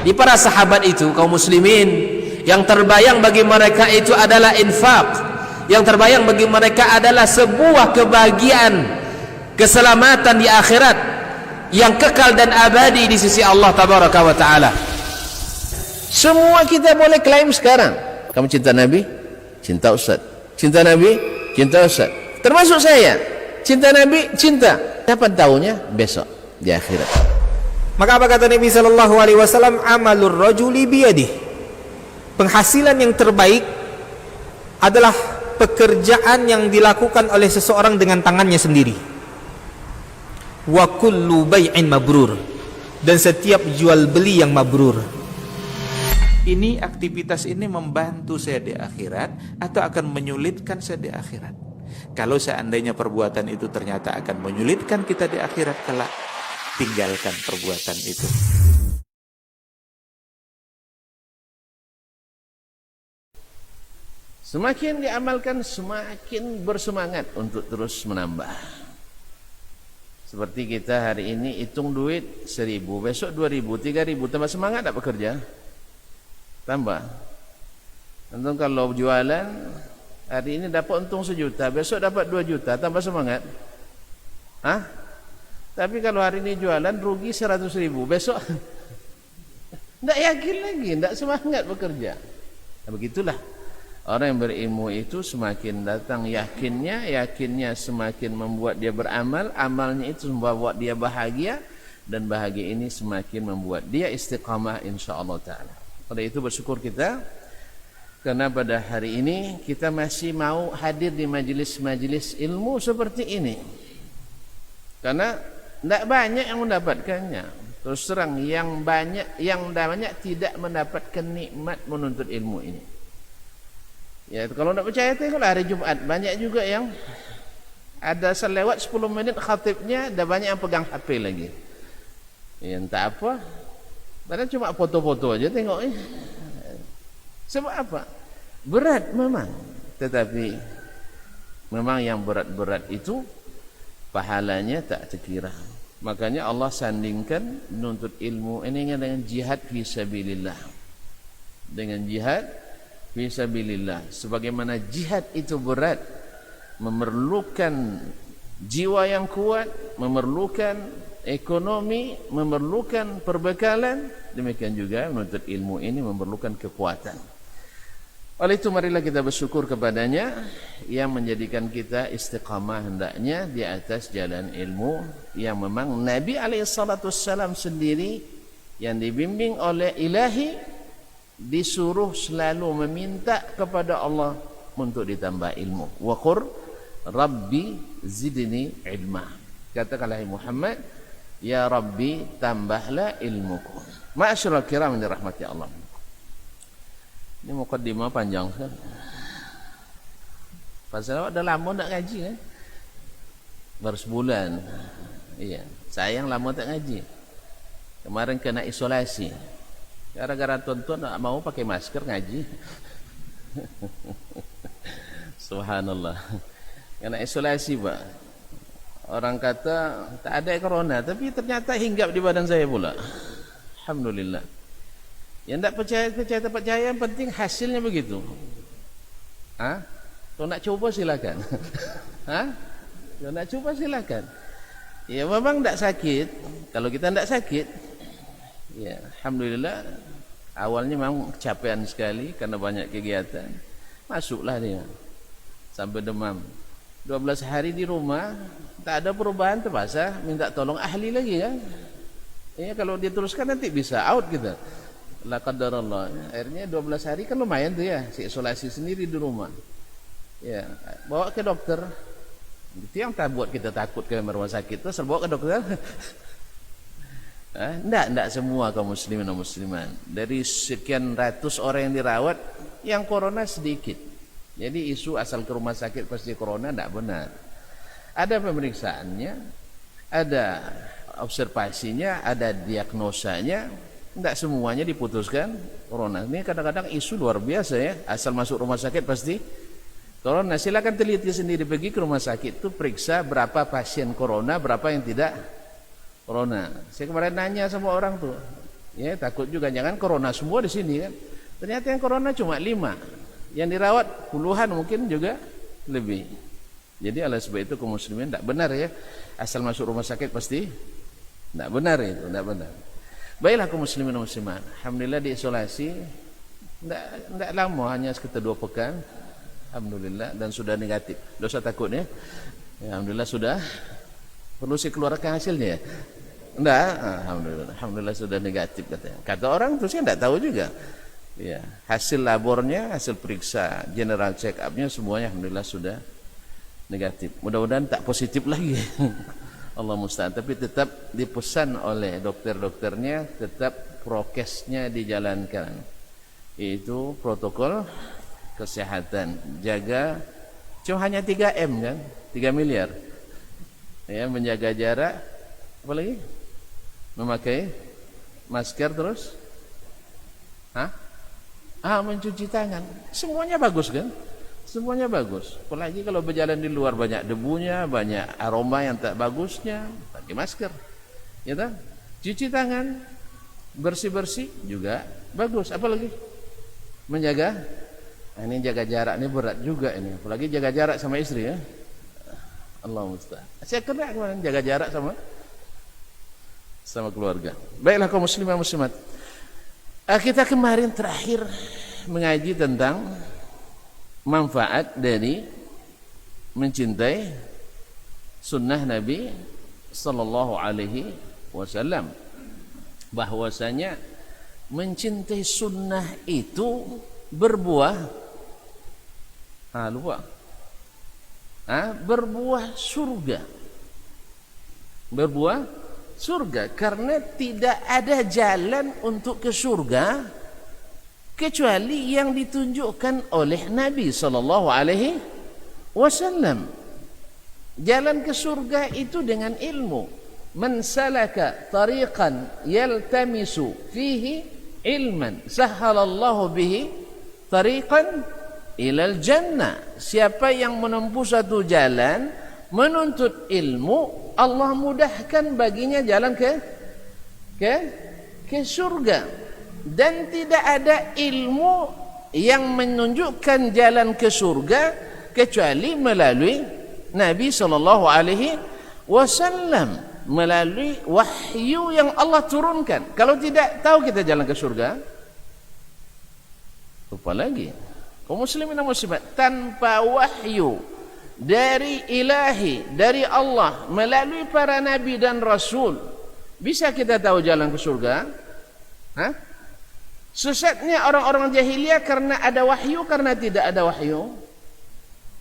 Di para sahabat itu, kaum muslimin, yang terbayang bagi mereka itu adalah infak, yang terbayang bagi mereka adalah sebuah kebahagiaan, keselamatan di akhirat yang kekal dan abadi di sisi Allah tabaraka wa taala. Semua kita boleh klaim sekarang, kamu cinta Nabi, cinta Ustaz. Cinta Nabi, cinta Ustaz. Termasuk saya, cinta Nabi, cinta. Kapan tahunya? Besok di akhirat. Maka apa kata Nabi sallallahu alaihi wasallam? Amalur rajuli biyadih. Penghasilan yang terbaik adalah pekerjaan yang dilakukan oleh seseorang dengan tangannya sendiri. Wa kullu bai'in mabrur, dan setiap jual beli yang mabrur. Ini aktivitas ini membantu saya di akhirat atau akan menyulitkan saya di akhirat? Kalau seandainya perbuatan itu ternyata akan menyulitkan kita di akhirat kelak, tinggalkan perbuatan itu. Semakin diamalkan, semakin bersemangat untuk terus menambah. Seperti kita hari ini hitung duit 1.000, besok 2.000, 3.000, tambah semangat tak bekerja? Tambah. Untung kalau jualan hari ini dapat untung 1 juta, besok dapat 2 juta, tambah semangat. Hah? Tapi kalau hari ini jualan rugi 100.000, besok tidak yakin lagi, tidak semangat bekerja. Nah, begitulah orang yang berilmu itu, semakin datang yakinnya semakin membuat dia beramal, amalnya itu membuat dia bahagia, dan bahagia ini semakin membuat dia istiqamah insyaallah taala. Pada itu bersyukur kita karena pada hari ini kita masih mau hadir di majelis-majelis ilmu seperti ini. Karena tidak banyak yang mendapatkannya. Terus terang yang banyak tidak mendapatkan nikmat menuntut ilmu ini. Ya, kalau tidak percaya tengoklah hari Jumat, banyak juga yang ada selewat 10 menit khatibnya, ada banyak yang pegang HP lagi. Ya, entah apa. Padahal cuma foto-foto aja tengok. Sebab apa? Berat memang. Tetapi memang yang berat-berat itu pahalanya tak terkira. Makanya Allah sandingkan menuntut ilmu ini dengan jihad fi sabilillah. Dengan jihad fi sabilillah. Sebagaimana jihad itu berat, memerlukan jiwa yang kuat, memerlukan ekonomi, memerlukan perbekalan, demikian juga menuntut ilmu ini memerlukan kekuatan. Oleh itu marilah kita bersyukur kepadanya yang menjadikan kita istiqamah hendaknya di atas jalan ilmu yang memang Nabi SAW sendiri yang dibimbing oleh ilahi disuruh selalu meminta kepada Allah untuk ditambah ilmu. Wa qur rabbi zidni ilma. Katakanlah Muhammad, ya Rabbi tambahlah ilmuku. Ma'asyiral kiram yang dirahmati Allah. Ini mukaddimah panjang kan? Pasal awak dah lama tak ngaji kan? Baru sebulan. Iya, sayang lama tak ngaji. Kemarin kena isolasi. Gara-gara tuan-tuan tak mau pakai masker ngaji. Subhanallah. Kena isolasi, Pak. Orang kata tak ada corona, tapi ternyata hinggap di badan saya pula. Alhamdulillah. Yang tak percaya, yang penting hasilnya begitu. Kalau nak coba silakan. Kalau nak coba silakan. Ya memang tak sakit. Kalau kita tak sakit, ya alhamdulillah. Awalnya memang kecapean sekali karena banyak kegiatan. Masuklah dia sampai demam. 12 hari di rumah, tak ada perubahan, terpaksa minta tolong ahli lagi kan. Ya kalau dia teruskan nanti bisa out kita. La qadarullah. Akhirnya 12 hari kan lumayan tuh ya, si isolasi sendiri di rumah. Ya, bawa ke dokter. Itu yang tak buat kita takut ke rumah sakit, terus bawa ke dokter. Enggak semua kaum muslimin dan muslimat. Dari sekian ratus orang yang dirawat, yang corona sedikit. Jadi isu asal ke rumah sakit pasti corona tidak benar. Ada pemeriksaannya, ada observasinya, ada diagnosanya. Tidak semuanya diputuskan corona. Ini kadang-kadang isu luar biasa ya. Asal masuk rumah sakit pasti corona. Silakan teliti sendiri, pergi ke rumah sakit itu periksa berapa pasien corona, berapa yang tidak corona. Saya kemarin nanya sama orang tuh, Ya, takut juga jangan corona semua di sini kan. Ternyata yang corona cuma 5, yang dirawat puluhan mungkin juga lebih. Jadi oleh sebab itu kaum muslimin tidak benar ya, asal masuk rumah sakit pasti tidak benar itu, tidak benar. Baiklah kaum muslimin dan muslimat, alhamdulillah diisolasi tidak lama, hanya sekitar 2 pekan, alhamdulillah, dan sudah negatif. Dosa takut ya, alhamdulillah sudah. Perlu saya keluarkan hasilnya ya? Enggak, alhamdulillah sudah negatif katanya. Kata orang terus saya tidak tahu juga. Ya, hasil labornya, hasil periksa general check up-nya semuanya alhamdulillah sudah negatif. Mudah-mudahan tak positif lagi. Allah musta'an. Tapi tetap dipesan oleh dokter-dokternya tetap prokesnya dijalankan. Itu protokol kesehatan. Jaga cuma hanya 3M kan? 3 miliar. Ya, menjaga jarak, apa lagi? Memakai masker terus? Mencuci tangan. Semuanya bagus kan? Semuanya bagus. Apalagi kalau berjalan di luar banyak debunya, banyak aroma yang tak bagusnya, pakai masker. Ya tak? Cuci tangan, bersih-bersih juga bagus. Apalagi? Menjaga. Ini jaga jarak ini berat juga ini. Apalagi jaga jarak sama istri ya. Allah musta'an. Saya kena kemarin jaga jarak sama keluarga. Baiklah kaum muslimin muslimat. Kita kemarin terakhir mengaji tentang manfaat dari mencintai sunnah Nabi sallallahu alaihi wasallam. Bahwasanya mencintai sunnah itu berbuah berbuah surga. Berbuah surga, karena tidak ada jalan untuk ke surga kecuali yang ditunjukkan oleh Nabi sallallahu alaihi wasallam. Jalan ke surga itu dengan ilmu. Man salaka tariqan yaltamisu fihi ilman sahhalallahu bihi tariqan ilal jannah. Siapa yang menempuh satu jalan menuntut ilmu, Allah mudahkan baginya jalan ke surga. Dan tidak ada ilmu yang menunjukkan jalan ke surga kecuali melalui Nabi sallallahu alaihi wasallam, melalui wahyu yang Allah turunkan. Kalau tidak tahu kita jalan ke surga, lupa lagi. Kaum muslimin dan muslimat, tanpa wahyu dari ilahi, dari Allah melalui para nabi dan rasul, bisa kita tahu jalan ke surga? Sesatnya orang-orang jahiliyah karena ada wahyu, karena tidak ada wahyu?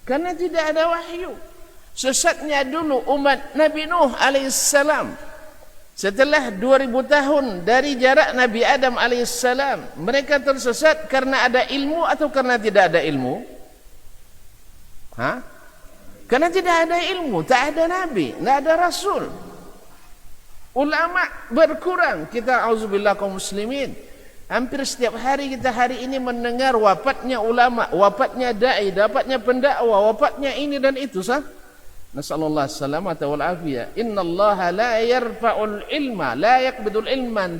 Karena tidak ada wahyu. Sesatnya dulu umat Nabi Nuh alaihissalam. Setelah 2000 tahun dari jarak Nabi Adam alaihissalam, mereka tersesat karena ada ilmu atau karena tidak ada ilmu? Karena tidak ada ilmu, tak ada nabi, tak ada rasul. Ulama berkurang. Kita auzubillah kaum muslimin, hampir setiap hari kita hari ini mendengar wafatnya ulama, wafatnya dai, wafatnya pendakwa, wafatnya ini dan itu Nasallallahu salamata wal afiyah. Innallaha la yarfa'ul ilma, la yaqbidul ilman,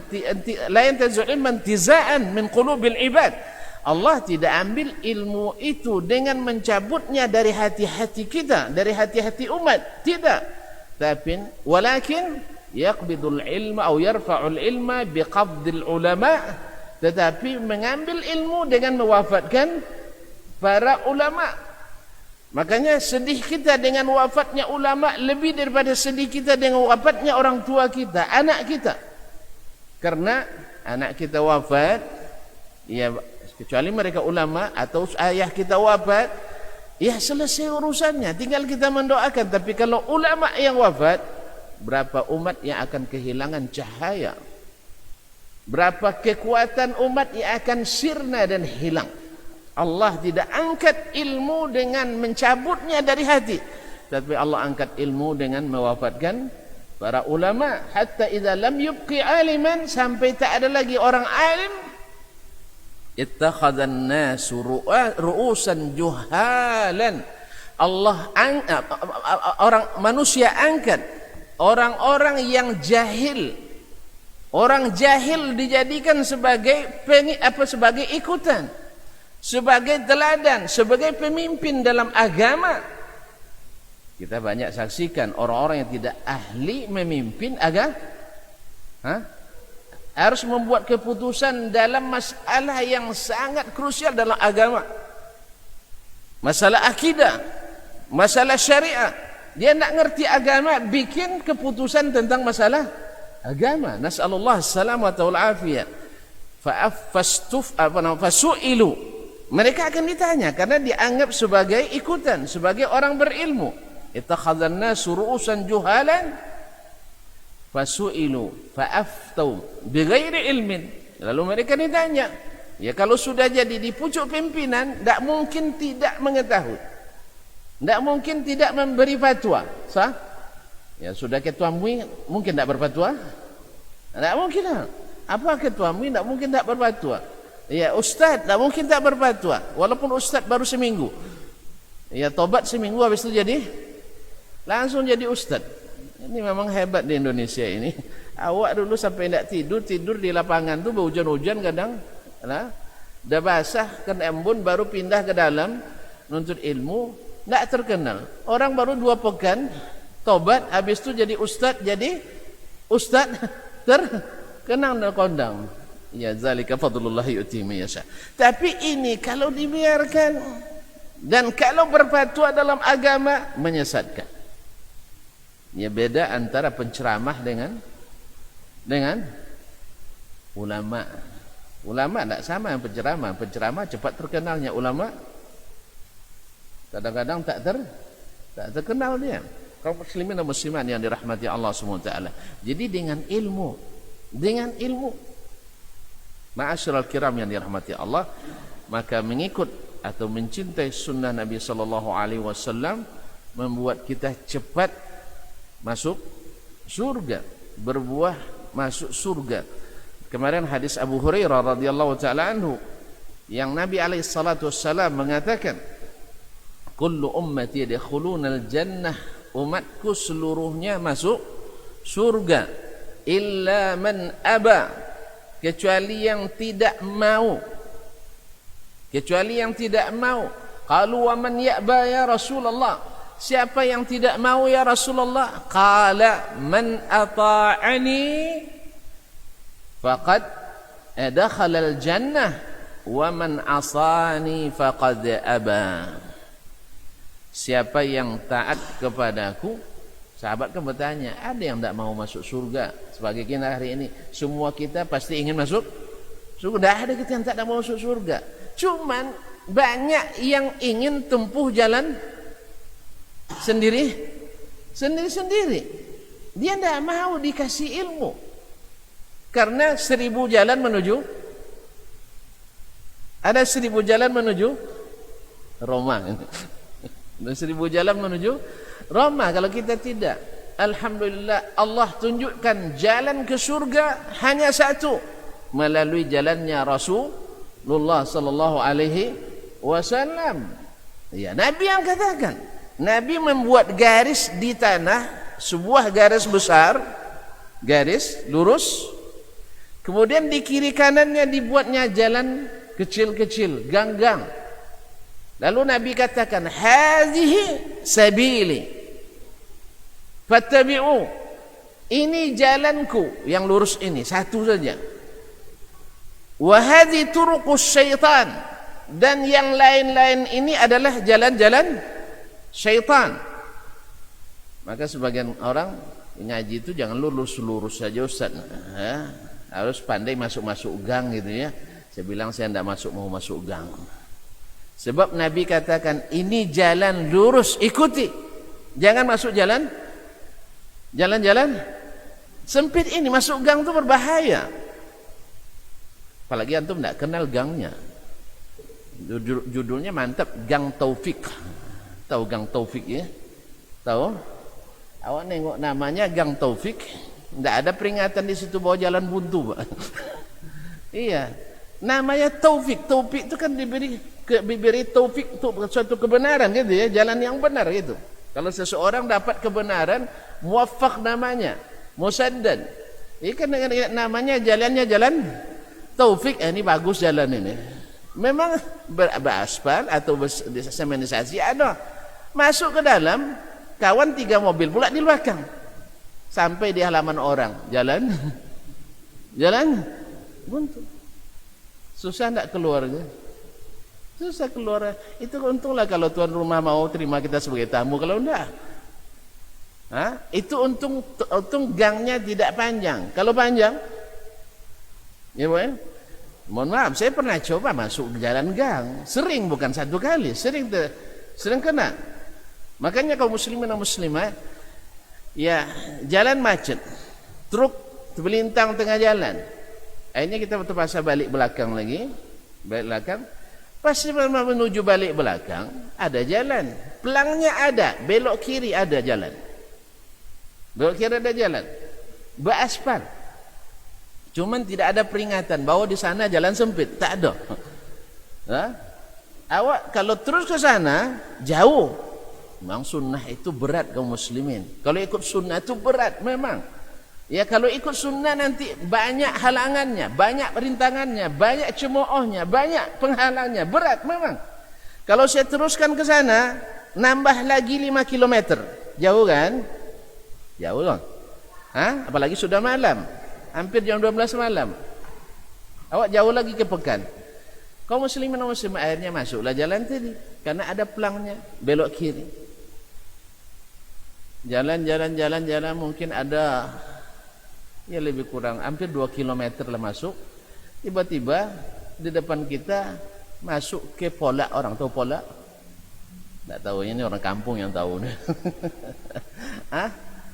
la yantazul ilman tizaan min qulubil ibad. Allah tidak ambil ilmu itu dengan mencabutnya dari hati-hati kita, dari hati-hati umat, tidak. Tapi walakin yaqbidul ilma atau yarfa'ul ilma biqabdil ulama, tetapi mengambil ilmu dengan mewafatkan para ulama. Makanya sedih kita dengan wafatnya ulama lebih daripada sedih kita dengan wafatnya orang tua kita, anak kita. Karena anak kita wafat, ya kecuali mereka ulama atau ayah kita wafat, ya selesai urusannya, tinggal kita mendoakan. Tapi kalau ulama yang wafat, berapa umat yang akan kehilangan cahaya, berapa kekuatan umat yang akan sirna dan hilang. Allah tidak angkat ilmu dengan mencabutnya dari hati, tapi Allah angkat ilmu dengan mewafatkan para ulama. Hatta idza lam yubqi aliman, sampai tak ada lagi orang alim, ittakhadhan nasu ru'usan juhalan. Manusia angkat orang-orang yang jahil Orang jahil dijadikan sebagai sebagai ikutan, sebagai teladan, sebagai pemimpin dalam agama. Kita banyak saksikan orang-orang yang tidak ahli memimpin agama, harus membuat keputusan dalam masalah yang sangat krusial dalam agama. Masalah akidah, masalah syariah. Dia tak ngerti agama, bikin keputusan tentang masalah agama. Nas'alullah salamata wal afiyah. Fasu'ilu. Mereka akan ditanya karena dianggap sebagai ikutan, sebagai orang berilmu. Ittakhadhan nasu ru'usan juhalan fasu'ilu fa'aftau bighairi ilmin. Lalu mereka ditanya. Ya, kalau sudah jadi di pucuk pimpinan, tak mungkin tidak mengetahui, tak mungkin tidak memberi fatwa. Sah? Ya, sudah ketua MUI mungkin tak berfatwa? Tak mungkin lah. Apa ketua MUI tak mungkin tak berfatwa? Ya, ustaz tak mungkin tak berfatwa, walaupun ustaz baru seminggu. Ya, tobat seminggu habis itu langsung jadi ustaz. Ini memang hebat di Indonesia ini. Awak dulu sampai tidak tidur di lapangan tu berhujan-hujan kadang. Nah, dah basah kan embun, baru pindah ke dalam nuntut ilmu, tak terkenal. Orang baru 2 pekan tobat, habis itu jadi ustaz terkenal dan kondang. Ya, zalika fadlullah yu'ti man yasha. Tapi ini kalau dibiarkan dan kalau berfatwa dalam agama menyesatkan. Ya, beda antara penceramah dengan ulama. Ulama tak sama yang penceramah. Penceramah cepat terkenalnya, ulama kadang-kadang tak terkenal dia. Kaum muslimin dan muslimat yang dirahmati Allah SWT. Jadi dengan ilmu, ma'asyiral kiram yang dirahmati Allah, maka mengikut atau mencintai sunnah Nabi SAW membuat kita cepat masuk surga, berbuah masuk surga. Kemarin hadis Abu Hurairah radhiyallahu taala anhu yang Nabi alaihi salatu wassalam mengatakan, kullu ummati yadkhulunal jannah, umatku seluruhnya masuk surga, illa man aba, kecuali yang tidak mau. Qalu wa man ya'ba ya Rasulullah, siapa yang tidak mau ya Rasulullah? Qala man ata'ani faqad dakhala al-jannah wa man asani faqad aba. Siapa yang taat kepadaku? Sahabat kan bertanya, ada yang tak mau masuk surga? Sebagai kita hari ini, semua kita pasti ingin masuk surga. Tak ada kita yang tak mau masuk surga. Cuman banyak yang ingin tempuh jalan sendiri. Dia tidak mau dikasih ilmu, karena 1000 jalan menuju, ada 1000 jalan menuju Roma. 1000 jalan menuju Roma. Kalau kita tidak, alhamdulillah Allah tunjukkan jalan ke surga hanya satu, melalui jalannya Rasulullah sallallahu alaihi wasallam. Ya, Nabi yang katakan, Nabi membuat garis di tanah, sebuah garis besar, garis lurus, kemudian di kiri kanannya dibuatnya jalan kecil-kecil, gang-gang. Lalu Nabi katakan, hazihi sabili fattabi'u, ini jalanku yang lurus ini, satu saja. Wa hadhi turuqus syaitan, dan yang lain-lain ini adalah jalan-jalan syaitan. Maka sebagian orang ngaji itu jangan lurus-lurus saja Ustaz, harus pandai masuk-masuk gang gitu ya. Saya bilang saya tidak mau masuk gang. Sebab Nabi katakan, ini jalan lurus, ikuti. Jangan masuk jalan sempit ini. Masuk gang itu berbahaya. Apalagi antum tidak kenal gangnya. Judulnya mantap, Gang Taufik. Tahu Gang Taufik ya? Tahu? Awak nengok namanya Gang Taufik, tidak ada peringatan di situ bahwa jalan buntu, Pak. Iya, namanya Taufik. Taufik itu kan diberi taufik untuk suatu kebenaran gitu ya, jalan yang benar gitu. Kalau seseorang dapat kebenaran, muwaffaq namanya, musaddad. Ikan namanya jalannya jalan Taufik. Ini bagus jalan ini. Memang beraspal atau semenisasi ada. Masuk ke dalam, kawan 3 mobil pula di belakang. Sampai di halaman orang, jalan buntu. Susah enggak keluarnya? Susah keluar. Itu untunglah kalau tuan rumah mau terima kita sebagai tamu. Kalau enggak, itu untung gangnya tidak panjang. Kalau panjang, ya Bu, mohon maaf, saya pernah coba masuk jalan gang, sering, bukan 1 kali, sering kena. Makanya kaum muslimin dan muslimat, ya jalan macet, truk terlintang tengah jalan. Akhirnya kita terpaksa balik belakang lagi, pasti menuju balik belakang ada jalan, pelangnya ada, belok kiri ada jalan, beraspal. Cuman tidak ada peringatan bahwa di sana jalan sempit, tak ada. Awak kalau terus ke sana jauh. Memang sunnah itu berat kaum muslimin. Kalau ikut sunnah itu berat memang. Ya kalau ikut sunnah nanti banyak halangannya, banyak rintangannya, banyak cemoohnya, banyak penghalangnya, berat memang. Kalau saya teruskan ke sana, nambah lagi 5 km. Jauh kan? Jauh dong. Apalagi sudah malam. Hampir jam 12 malam. Awak jauh lagi ke Pekan. Kaum muslimin dan muslimat akhirnya masuklah jalan tadi. Karena ada pelangnya, belok kiri. Jalan mungkin ada ya lebih kurang hampir 2 km lah masuk. Tiba-tiba di depan kita masuk ke Polak. Orang tahu Polak? Tak tahu, ini orang kampung yang tahu.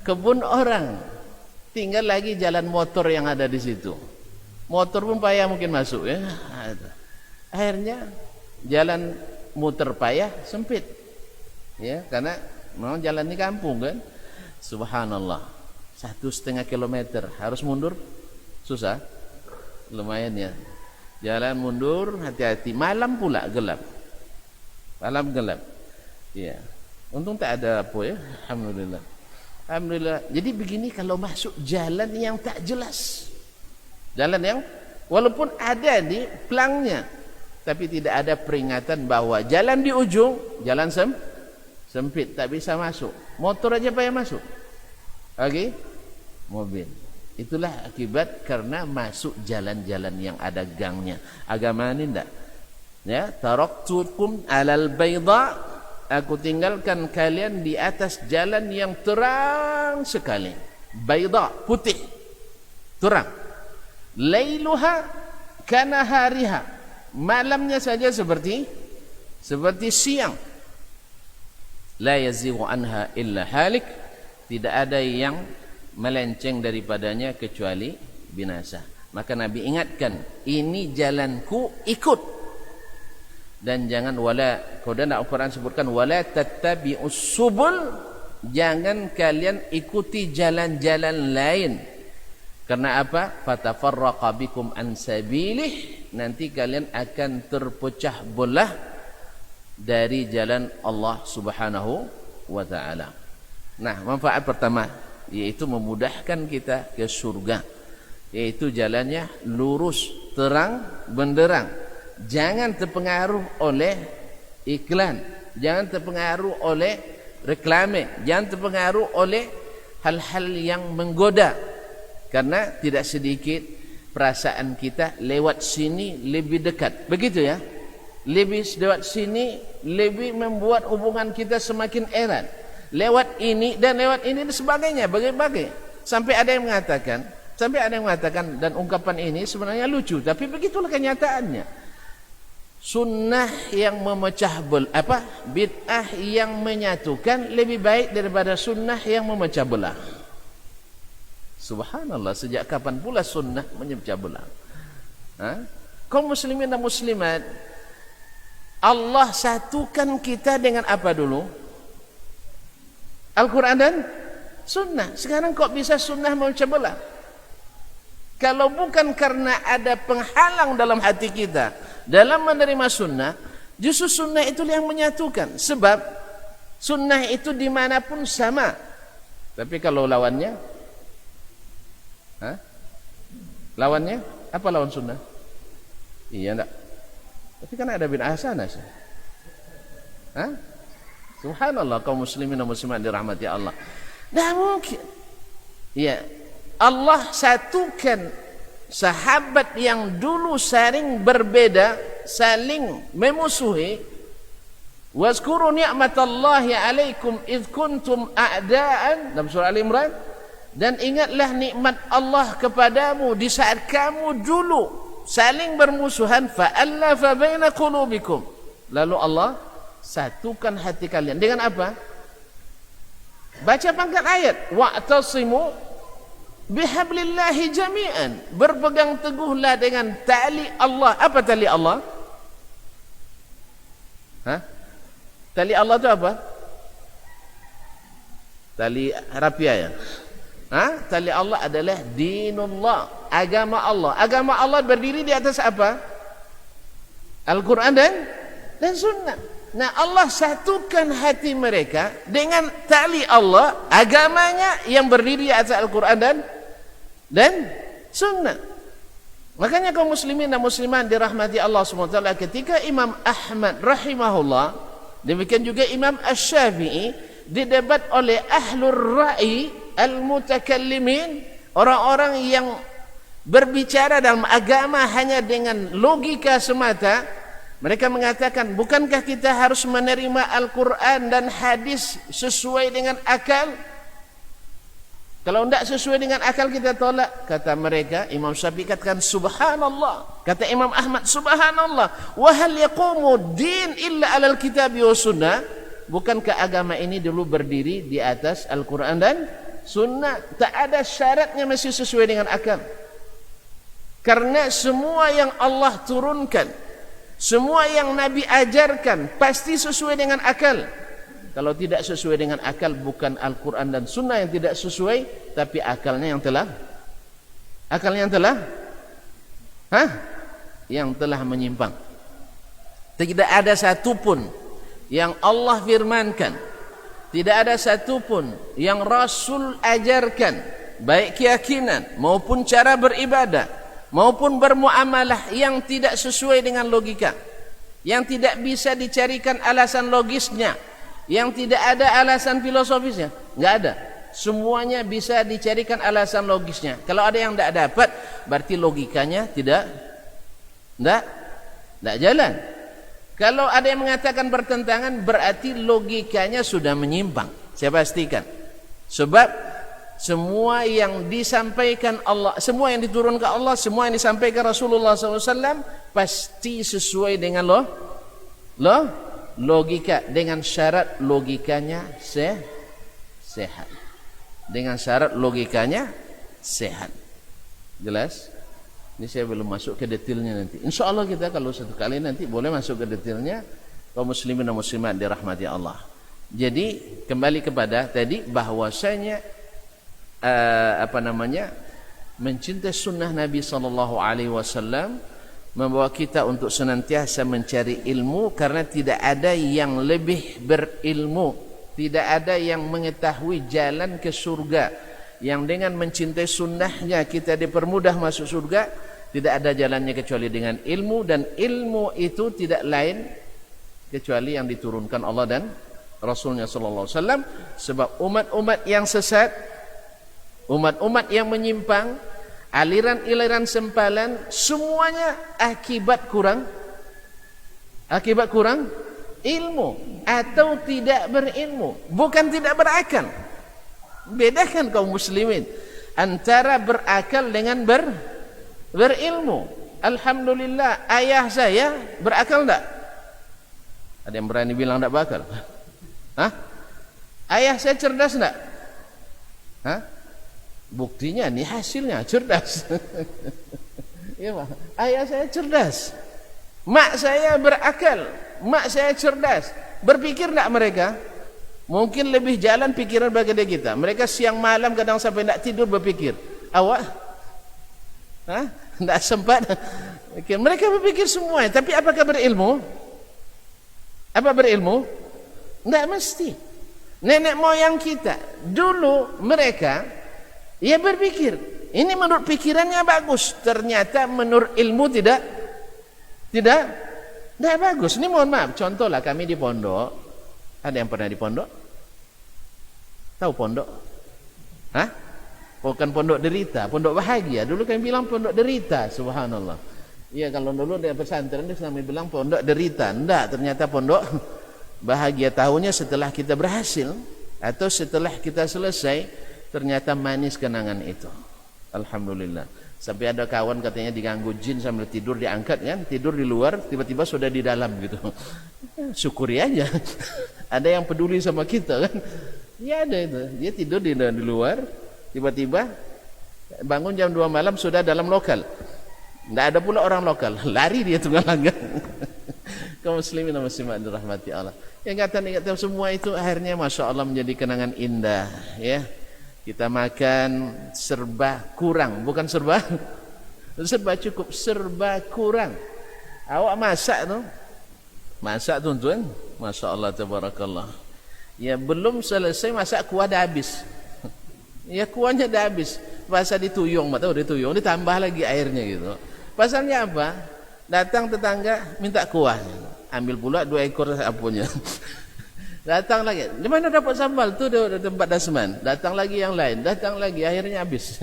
Kebun orang. Tinggal lagi jalan motor yang ada di situ. Motor pun payah mungkin masuk ya. Akhirnya jalan muter payah, sempit. Ya, karena memang jalan di kampung kan. Subhanallah. 1,5 kilometer harus mundur. Susah. Lumayan ya. Jalan mundur, hati-hati. Malam pula gelap. Malam gelap. Ya. Untung tak ada apa ya. Alhamdulillah. Alhamdulillah. Jadi begini kalau masuk jalan yang tak jelas. Jalan yang walaupun ada di pelangnya, tapi tidak ada peringatan bahwa jalan di ujung, jalan sempit, tak bisa masuk. Motor aja payah masuk. Oke? Mobil. Itulah akibat karena masuk jalan-jalan yang ada gangnya. Agama ini enggak. Ya, taraktukum alal bayda, aku tinggalkan kalian di atas jalan yang terang sekali. Bayda, putih. Terang. Lailuha kanahariha. Malamnya saja seperti siang. La yazighu anha illa halik. Tidak ada yang melenceng daripadanya kecuali binasa. Maka Nabi ingatkan, ini jalanku, ikut. Dan jangan kemudian Al-Quran sebutkan wala tattabi'us subul, jangan kalian ikuti jalan-jalan lain. Karena apa? Fatafarraqa bikum an sabilih, nanti kalian akan terpecah belah dari jalan Allah Subhanahu wa taala. Nah, manfaat pertama yaitu memudahkan kita ke surga, yaitu jalannya lurus, terang, benderang. Jangan terpengaruh oleh iklan, jangan terpengaruh oleh reklame, jangan terpengaruh oleh hal-hal yang menggoda. Karena tidak sedikit perasaan kita lewat sini lebih dekat, begitu ya. Lebih lewat sini lebih membuat hubungan kita semakin erat. Lewat ini dan lewat ini dan sebagainya, bagai-bagai. Sampai ada yang mengatakan dan ungkapan ini sebenarnya lucu, tapi begitulah kenyataannya. Sunnah yang memecah bid'ah yang menyatukan lebih baik daripada sunnah yang memecah belah. Subhanallah, sejak kapan pula sunnah memecah belah? Kaum muslimin dan muslimat, Allah satukan kita dengan apa dulu? Al-Quran dan sunnah. Sekarang kok bisa sunnah memecah belah? Kalau bukan karena ada penghalang dalam hati kita dalam menerima sunnah, justru sunnah itu yang menyatukan. Sebab sunnah itu dimanapun sama. Tapi kalau lawannya Lawannya apa lawan sunnah? Iya enggak? Tapi kan ada bid'ah hasanah. Hah? Subhanallah, kaum muslimin dan muslimat dirahmati Allah. Tidak mungkin. Ya, Allah satukan sahabat yang dulu saling berbeda, saling memusuhi. Wazkuru ni'matallahi alaikum idh kuntum a'da'an dalam surah Al-Imran, dan ingatlah nikmat Allah kepadamu di saat kamu dulu saling bermusuhan, fa'allafa baina qulubikum, lalu Allah satukan hati kalian dengan apa? Baca pangkat ayat, wa'tasimu bihablillahi jami'an, berpegang teguhlah dengan tali Allah. Apa tali Allah? Hah? Tali Allah itu apa? Tali rapiah ya? Hah? Tali Allah adalah dinullah, agama Allah. Agama Allah berdiri di atas apa? Al-Quran dan sunnah. Nah, Allah satukan hati mereka dengan tali Allah, agamanya yang berdiri di atas Al-Quran dan sunnah. Makanya kaum muslimin dan muslimat dirahmati Allah SWT, ketika Imam Ahmad rahimahullah, demikian juga Imam Asy-Syafi'i, didebat oleh ahlur ra'i al-mutakallimin, orang-orang yang berbicara dalam agama hanya dengan logika semata. Mereka mengatakan, bukankah kita harus menerima Al-Quran dan hadis sesuai dengan akal? Kalau tidak sesuai dengan akal kita tolak. Kata mereka, Imam Syafi'i katakan subhanallah, kata Imam Ahmad subhanallah, wa hal yaqumu din illa alal kitabi wa sunnah. Bukankah agama ini dulu berdiri di atas Al-Quran dan sunnah? Tak ada syaratnya mesti sesuai dengan akal. Karena semua yang Allah turunkan, semua yang Nabi ajarkan pasti sesuai dengan akal. Kalau tidak sesuai dengan akal, bukan Al-Quran dan sunnah yang tidak sesuai, tapi akalnya yang telah yang telah menyimpang. Tidak ada satupun yang Allah firmankan, tidak ada satupun yang Rasul ajarkan, baik keyakinan maupun cara beribadah maupun bermuamalah, yang tidak sesuai dengan logika, yang tidak bisa dicarikan alasan logisnya, yang tidak ada alasan filosofisnya. Enggak ada. Semuanya bisa dicarikan alasan logisnya. Kalau ada yang tidak dapat, berarti logikanya tidak jalan. Kalau ada yang mengatakan bertentangan, berarti logikanya sudah menyimpang. Saya pastikan. Sebab semua yang disampaikan Allah, semua yang diturunkan Allah, semua yang disampaikan Rasulullah SAW pasti sesuai dengan logika, dengan syarat logikanya sehat. Dengan syarat logikanya sehat. Jelas? Ini saya belum masuk ke detailnya nanti. Insya Allah kita kalau satu kali nanti boleh masuk ke detailnya, kaum muslimin dan muslimat dirahmati Allah. Jadi kembali kepada tadi, bahwasanya mencintai sunnah Nabi SAW membawa kita untuk senantiasa mencari ilmu, karena tidak ada yang lebih berilmu, tidak ada yang mengetahui jalan ke surga. Yang dengan mencintai sunnahnya kita dipermudah masuk surga. Tidak ada jalannya kecuali dengan ilmu, dan ilmu itu tidak lain kecuali yang diturunkan Allah dan Rasulnya SAW. Sebab umat-umat yang sesat, umat-umat yang menyimpang, aliran-aliran sempalan, semuanya akibat kurang ilmu atau tidak berilmu, bukan tidak berakal. Bedakan kaum muslimin antara berakal dengan berilmu. Alhamdulillah, ayah saya berakal enggak? Ada yang berani bilang enggak berakal? Hah? Ayah saya cerdas enggak? Hah? Buktinya nih, hasilnya cerdas. Ya, Pak. Ayah saya cerdas, mak saya berakal, mak saya cerdas. Berpikir enggak mereka? Mungkin lebih jalan pikiran bagi kita. Mereka siang malam kadang sampai enggak tidur berpikir. Awak? Hah? Enggak sempat. Mereka berpikir semua, tapi apakah berilmu? Apa berilmu? Enggak mesti. Nenek moyang kita dulu mereka ya berpikir, Ini menurut pikirannya bagus, ternyata menurut ilmu tidak bagus. Ini mohon maaf, contohlah kami di pondok. Ada yang pernah di pondok? Tahu pondok? Hah? Bukan pondok derita, pondok bahagia. Dulu kami bilang pondok derita, subhanallah. Iya, kalau dulu di pesantren itu kami bilang pondok derita. Enggak, ternyata pondok bahagia. Tahunya setelah kita berhasil atau setelah kita selesai, ternyata manis kenangan itu. Alhamdulillah. Sampai ada kawan katanya diganggu jin sambil tidur, diangkat kan, tidur di luar, tiba-tiba sudah di dalam gitu. Syukuri aja. Ada yang peduli sama kita kan. Ya ada itu. Dia tidur di luar, tiba-tiba bangun jam 2 malam sudah dalam lokal. Tidak ada pula orang lokal, lari dia tunggal langgang. Kaum muslimin dan muslimat dirahmati Allah. Ingatan-ingatan semua itu akhirnya masya Allah menjadi kenangan indah. Ya, kita makan serba kurang, bukan serba cukup, serba kurang. Awak masak tuan-tuan, masya Allah tabarakallah. Ya belum selesai masak kuah dah habis. Ya kuahnya dah habis. Pasal dituyung, tahu dituyung, ditambah lagi airnya gitu. Pasalnya apa? Datang tetangga minta kuah, ambil pula 2 ekor apunya. Datang lagi, di mana dapat sambal tu di tempat dasman. Datang lagi yang lain, datang lagi, akhirnya habis.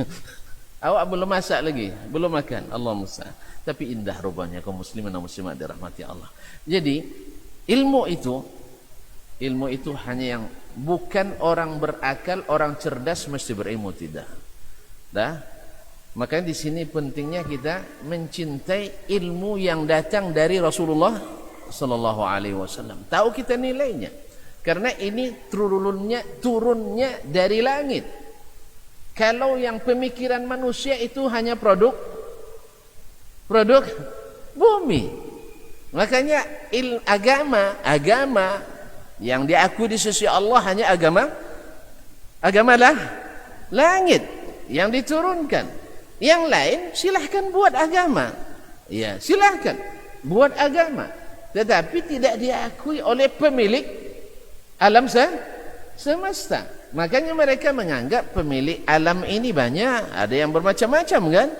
Awak belum masak lagi, belum makan. Allah musta'an. Tapi indah rupanya kaum muslimin dan muslimat dirahmati Allah. Jadi ilmu itu hanya yang bukan orang berakal, orang cerdas mesti berilmu, tidak. Dah. Makanya di sini pentingnya kita mencintai ilmu yang datang dari Rasulullah sallallahu alaihi wasallam. Tahu kita nilainya. Karena ini turunnya dari langit. Kalau yang pemikiran manusia itu hanya produk bumi. Makanya agama yang diakui di sisi Allah hanya agama langit yang diturunkan. Yang lain silahkan buat agama. Ya, silahkan buat agama. Tetapi tidak diakui oleh pemilik alam semesta. Makanya mereka menganggap pemilik alam ini banyak. Ada yang bermacam-macam kan?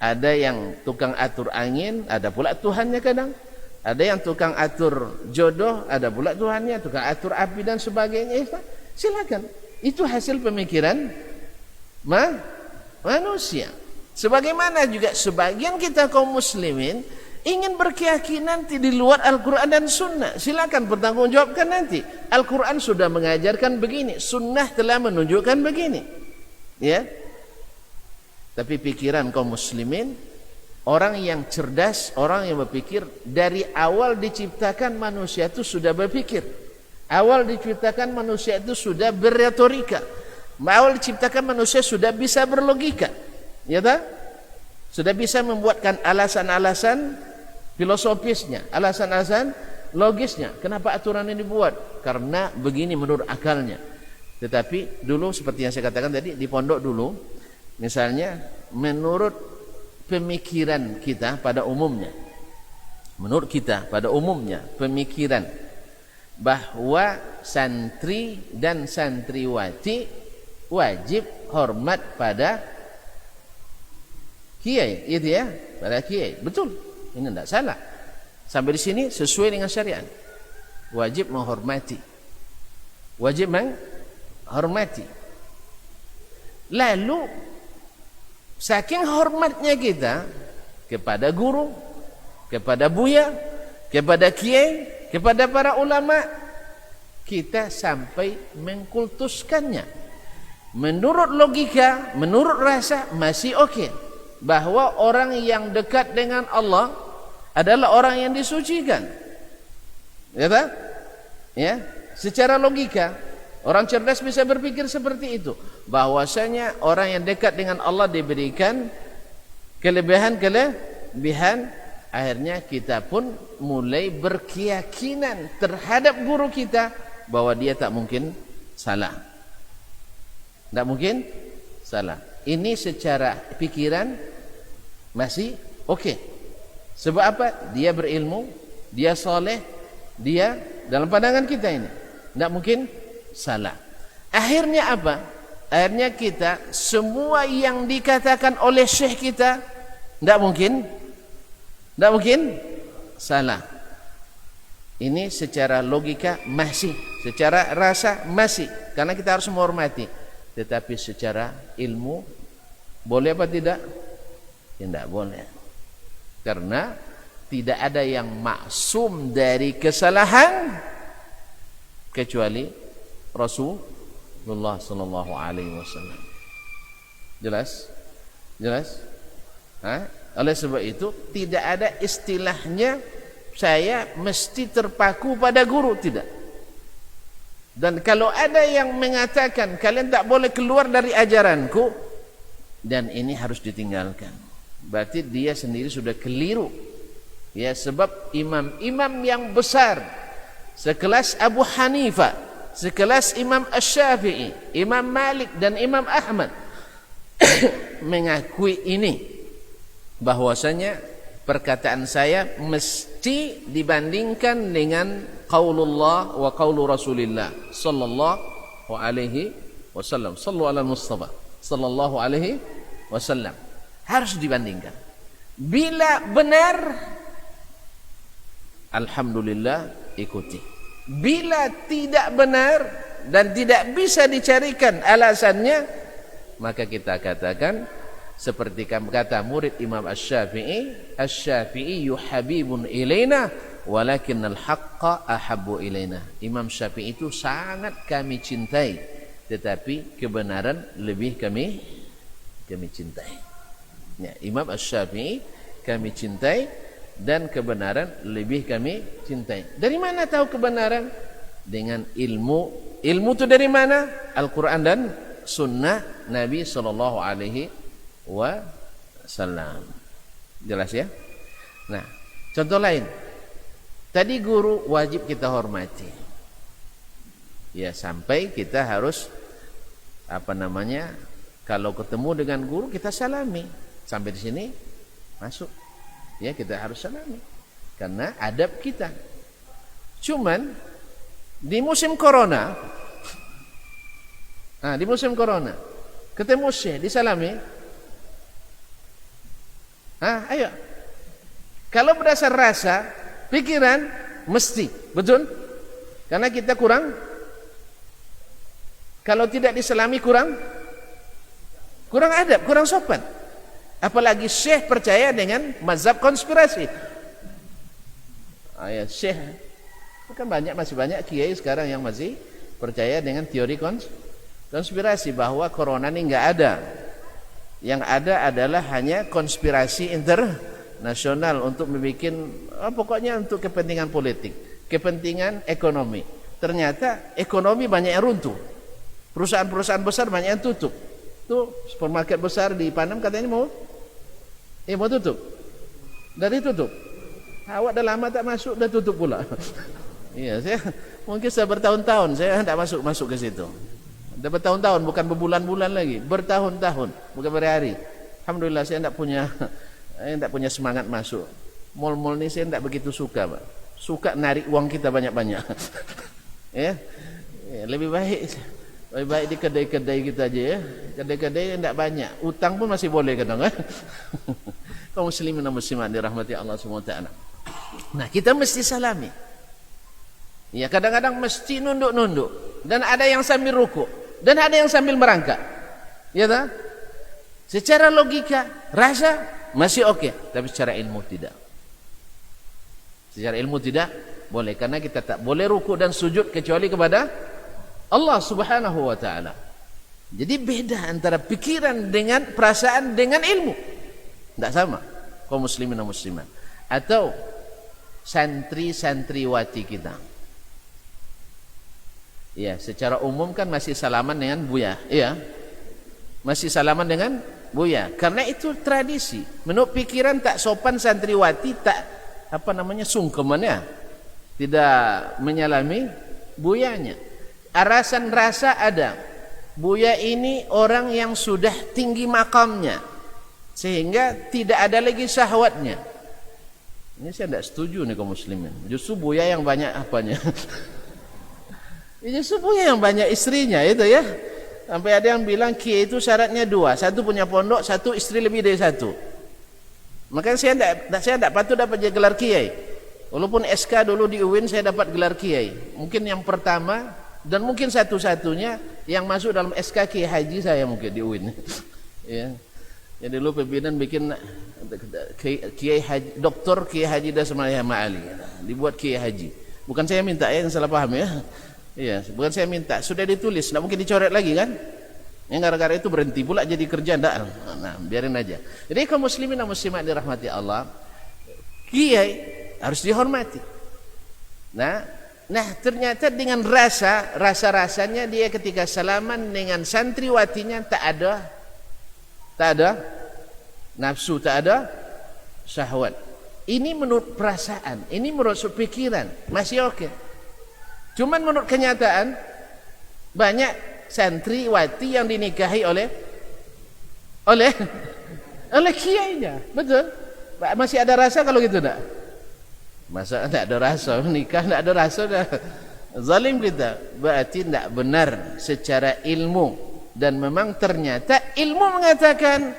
Ada yang tukang atur angin, ada pula Tuhannya kadang. Ada yang tukang atur jodoh, ada pula Tuhannya, tukang atur api dan sebagainya. Silakan. Itu hasil pemikiran manusia. Sebagaimana juga sebagian kita kaum muslimin ingin berkeyakinan di luar Al-Quran dan Sunnah. Silakan bertanggungjawabkan nanti. Al-Quran sudah mengajarkan begini, Sunnah telah menunjukkan begini. Ya. Tapi pikiran kaum muslimin, orang yang cerdas, orang yang berpikir, dari awal diciptakan manusia itu sudah berpikir. Awal diciptakan manusia itu sudah berretorika. Awal diciptakan manusia sudah bisa berlogika. Ya tak? Sudah bisa membuatkan alasan-alasan filosofisnya, alasan-alasan logisnya. Kenapa aturan ini dibuat? Karena begini menurut akalnya. Tetapi dulu seperti yang saya katakan tadi, di pondok dulu, misalnya menurut pemikiran kita pada umumnya, pemikiran bahwa santri dan santriwati wajib hormat pada kiai, itu ya, pada kiai. Betul, ini tidak salah. Sampai di sini sesuai dengan syariat. Wajib menghormati. Lalu saking hormatnya kita kepada guru, kepada buya, kepada kiai, kepada para ulama, kita sampai mengkultuskannya. Menurut logika, menurut rasa masih oke. Bahwa orang yang dekat dengan Allah adalah orang yang disucikan. Ya tak? Ya, secara logika orang cerdas bisa berpikir seperti itu, bahwasanya orang yang dekat dengan Allah diberikan kelebihan. Akhirnya kita pun mulai berkeyakinan terhadap guru kita bahwa dia tak mungkin salah. Tak mungkin salah. Ini secara pikiran masih oke. Sebab apa? Dia berilmu, dia soleh, dia dalam pandangan kita ini tidak mungkin salah. Akhirnya apa? akhirnya kita semua yang dikatakan oleh syekh kita tidak mungkin salah. Ini secara logika masih, secara rasa masih, karena kita harus menghormati. Tetapi secara ilmu boleh apa tidak? Tidak boleh. Karena tidak ada yang maksum dari kesalahan kecuali Rasulullah sallallahu alaihi wasallam. Jelas? Oleh sebab itu tidak ada istilahnya saya mesti terpaku pada guru, tidak. Dan kalau ada yang mengatakan kalian tak boleh keluar dari ajaranku, dan ini harus ditinggalkan, berarti dia sendiri sudah keliru. Ya, sebab imam-imam yang besar sekelas Abu Hanifah, sekelas Imam Asy-Syafi'i, Imam Malik dan Imam Ahmad mengakui ini, bahwasanya perkataan saya mesti dibandingkan dengan qaulullah wa qaulu Rasulillah sallallahu alaihi wasallam. Sallu ala Mustafa sallallahu alaihi wasallam. Harus dibandingkan. Bila benar, alhamdulillah, ikuti. Bila tidak benar dan tidak bisa dicarikan alasannya, maka kita katakan seperti kata murid Imam Asy-Syafi'i, Asy-Syafi'i habibun ilaina walakinnal haqqa ahabbu ilaina. Imam Syafi'i itu sangat kami cintai, tetapi kebenaran lebih kami cintai. Ya, Imam Asy-Syafi'i kami cintai dan kebenaran lebih kami cintai. Dari mana tahu kebenaran? Dengan ilmu. Ilmu itu dari mana? Al-Quran dan Sunnah Nabi sallallahu alaihi wasallam. Jelas ya? Nah, contoh lain. Tadi guru wajib kita hormati. Ya, sampai kita harus kalau ketemu dengan guru kita salami. Sampai di sini masuk. Ya, kita harus salami. Karena adab kita. Cuman di musim corona, ketemu syekh disalami. Ayo. Kalau berdasar rasa, pikiran, mesti, betul? Karena kita kurang. Kalau tidak disalami kurang adab, kurang sopan. Apalagi syekh percaya dengan mazhab konspirasi. Ya, syekh kan masih banyak kiai sekarang yang masih percaya dengan teori konspirasi bahwa corona ini enggak ada. Yang ada adalah hanya konspirasi internasional untuk membuat pokoknya untuk kepentingan politik, kepentingan ekonomi. Ternyata ekonomi banyak yang runtuh. Perusahaan-perusahaan besar banyak yang tutup. Tuh supermarket besar di Panam katanya mau tutup. Dari tutup. Awak dah lama tak masuk, dah tutup pula. Iya, mungkin saya bertahun-tahun saya tidak masuk ke situ. Dah bertahun-tahun, bukan berbulan-bulan lagi, bertahun-tahun, bukan berhari. Alhamdulillah saya tidak punya semangat masuk. Mall-mall ini saya tidak begitu suka, Pak. Suka narik uang kita banyak-banyak. Ya, lebih baik di kedai-kedai kita aja ya. Kedai-kedai tidak banyak, utang pun masih boleh kadang. Kaum muslimin dan muslimat dirahmati Allah SWT. Nah, kita mesti salami. Ya, kadang-kadang mesti nunduk-nunduk, dan ada yang sambil rukuk, dan ada yang sambil merangkak. Ya tak? Secara logika, rasa masih oke, tapi secara ilmu tidak. Secara ilmu tidak boleh, karena kita tak boleh rukuk dan sujud kecuali kepada Allah Subhanahu wa taala. Jadi beda antara pikiran dengan perasaan dengan ilmu. Tidak sama kaum muslimin dan muslimat. Atau santri-santriwati kita. Ya, secara umum kan masih salaman dengan buya, ya. Masih salaman dengan buya. Karena itu tradisi. Menurut pikiran tak sopan santriwati tak sungkemannya. Tidak menyalami buyanya. Arasan rasa ada. Buya ini orang yang sudah tinggi makamnya, sehingga tidak ada lagi syahwatnya. Ini saya tidak setuju nih kaum muslimin. Justru buya yang banyak apanya. Justru buya yang banyak istrinya itu ya. Sampai ada yang bilang kiai itu syaratnya 2, satu punya pondok, satu istri lebih dari 1. Makanya saya tidak patut dapat gelar kiai. Walaupun SK dulu di UIN saya dapat gelar kiai. Mungkin yang pertama dan mungkin satu-satunya yang masuk dalam SK kiai haji saya mungkin di UIN. Ya. Jadi dulu pimpinan bikin kiai haji, doktor kiai haji Dasmalia Ma'ali. Dibuat kiai haji. Bukan saya minta ya, yang salah paham ya. Iya, bukan saya minta, sudah ditulis, tidak mungkin dicoret lagi kan? Yang gara-gara itu berhenti pula jadi kerja ndak. Nah, biarin aja. Jadi kaum muslimin dan muslimat dirahmati Allah, kiai harus dihormati. Nah ternyata dengan rasanya dia ketika salaman dengan santriwatinya tak ada nafsu, tak ada syahwat. Ini menurut perasaan, ini menurut pikiran, masih oke. Cuman menurut kenyataan banyak santriwati yang dinikahi oleh kiainya, betul? Masih ada rasa kalau gitu enggak? Masa enggak ada rasa nikah, enggak ada rasa dah. Zalim kita, berarti enggak benar secara ilmu. Dan memang ternyata ilmu mengatakan,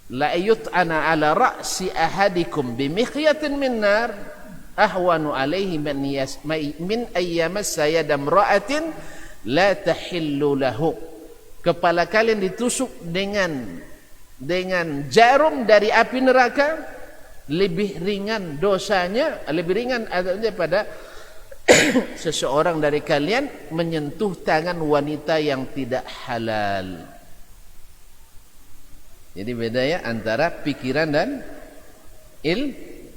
la yut'ana ala ra'si ahadikum bimikhyatin min nar ahwanu alaihi min ayyamas sayadam ra'atin la tahillu lahu. Kepala kalian ditusuk dengan jarum dari api neraka, lebih ringan dosanya, lebih ringan daripada seseorang dari kalian menyentuh tangan wanita yang tidak halal. Jadi beda ya antara pikiran dan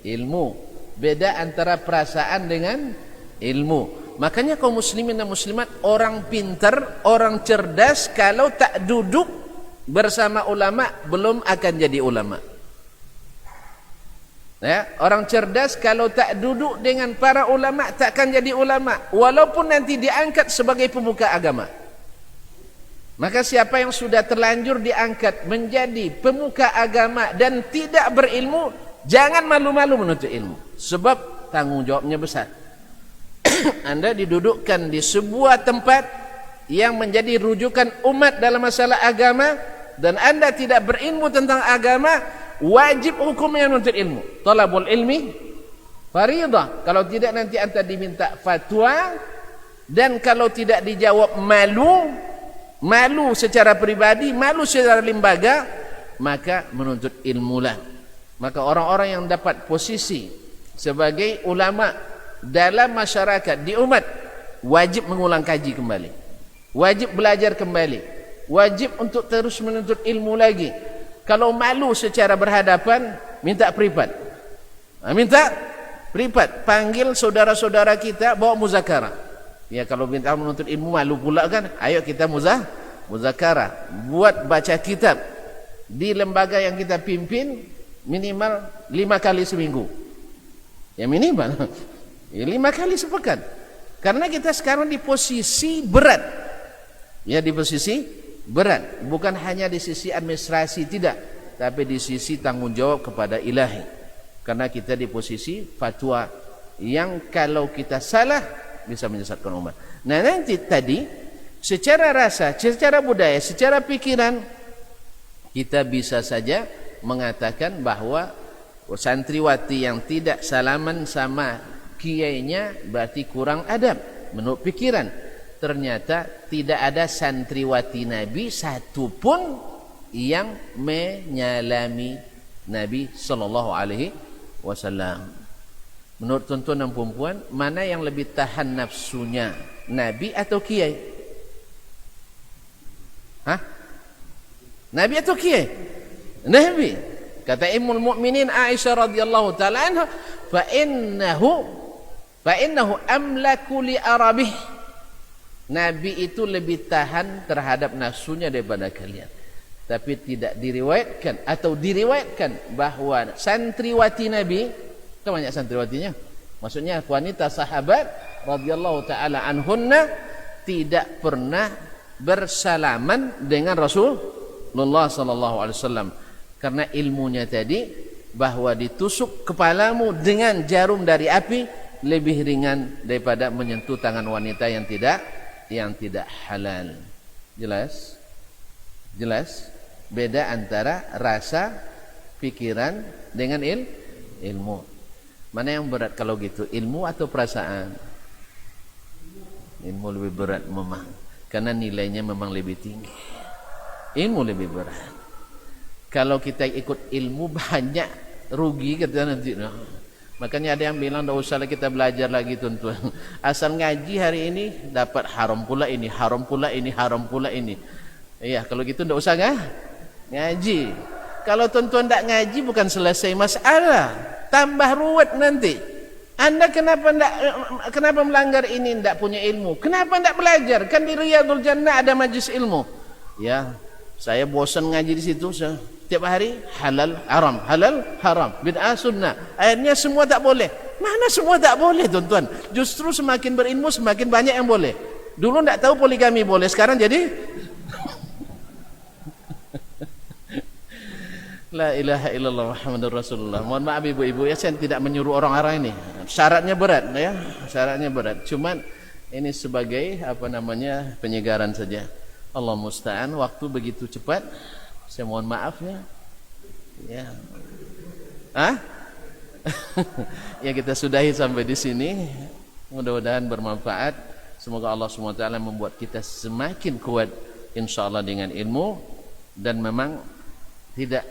ilmu. Beda antara perasaan dengan ilmu. Makanya kaum muslimin dan muslimat, orang pintar, orang cerdas kalau tak duduk bersama ulama belum akan jadi ulama. Ya, orang cerdas kalau tak duduk dengan para ulama tak akan jadi ulama, walaupun nanti diangkat sebagai pemuka agama. Maka siapa yang sudah terlanjur diangkat menjadi pemuka agama dan tidak berilmu, jangan malu-malu menuntut ilmu, sebab tanggung jawabnya besar. Anda didudukkan di sebuah tempat yang menjadi rujukan umat dalam masalah agama, dan Anda tidak berilmu tentang agama, wajib hukumnya menuntut ilmu. Talabul ilmi faridah. Kalau tidak nanti Anda diminta fatwa, dan kalau tidak dijawab malu secara pribadi, malu secara lembaga, maka menuntut ilmulah. Maka orang-orang yang dapat posisi sebagai ulama dalam masyarakat, di umat, wajib mengulang kaji kembali, wajib belajar kembali, wajib untuk terus menuntut ilmu lagi. Kalau malu secara berhadapan, minta privat. Minta privat, panggil saudara-saudara kita, bawa muzakarah. Ya, kalau minta menuntut ilmu malu pula kan, ayo kita muzakarah, buat baca kitab di lembaga yang kita pimpin minimal 5 kali seminggu. Ya minimal ya 5 kali sepekan. Karena kita sekarang di posisi berat. Ya, di posisi berat, bukan hanya di sisi administrasi, tidak, tapi di sisi tanggung jawab kepada ilahi. Karena kita di posisi fatwa yang kalau kita salah bisa menyesatkan umat. Nah, nanti tadi secara rasa, secara budaya, secara pikiran kita bisa saja mengatakan bahwa santriwati yang tidak salaman sama kiainya berarti kurang adab menurut pikiran. Ternyata tidak ada santriwati Nabi satupun yang menyalami Nabi sallallahu alaihi wasallam. Menurut tuan-tuan dan puan-puan, mana yang lebih tahan nafsunya, Nabi atau kiai? Nabi atau kiai? Nabi. Kata Ummul Mukminin Aisyah radhiyallahu taala anha, fa innahu amlaku li arabih. Nabi itu lebih tahan terhadap nafsunya daripada kalian. Tapi tidak diriwayatkan atau diriwayatkan bahwa santriwati Nabi, itu banyak santriwatinya, maksudnya wanita sahabat radhiyallahu taala anhunna, tidak pernah bersalaman dengan Rasulullah sallallahu alaihi wasallam. Karena ilmunya tadi bahwa ditusuk kepalamu dengan jarum dari api lebih ringan daripada menyentuh tangan wanita yang tidak yang tidak halal. Jelas? Jelas? Beda antara rasa, pikiran dengan ilmu. Mana yang berat kalau gitu? Ilmu atau perasaan? Ilmu lebih berat memang, karena nilainya memang lebih tinggi. Ilmu lebih berat. Kalau kita ikut ilmu banyak rugi kita nanti. Makanya ada yang bilang tidak usahlah kita belajar lagi tuan-tuan. Asal ngaji hari ini dapat haram pula ini, haram pula ini, haram pula ini. Iya, kalau gitu tidak usah ngaji. Kalau tuan-tuan tidak ngaji bukan selesai masalah, tambah ruwet nanti. Anda kenapa melanggar ini, tidak punya ilmu? Kenapa tidak belajar? Kan di Riyadul Jannah ada majlis ilmu. Ya, saya bosan ngaji di situ. Tiap hari halal haram, bid'ah sunnah. Akhirnya semua tak boleh. Mana semua tak boleh tuan-tuan? Justru semakin berilmu semakin banyak yang boleh. Dulu tidak tahu poligami boleh, sekarang jadi La ilaha illallah Muhammadur Rasulullah. Mohon maaf ibu-ibu ya, saya tidak menyuruh orang-orang ini. Syaratnya berat ya, syaratnya berat. Cuman ini sebagai penyegaran saja. Allah musta'an, waktu begitu cepat. Saya mohon maaf ya. Ya kita sudahi sampai di sini. Mudah-mudahan bermanfaat. Semoga Allah SWT membuat kita semakin kuat insyaallah dengan ilmu. Dan memang tidak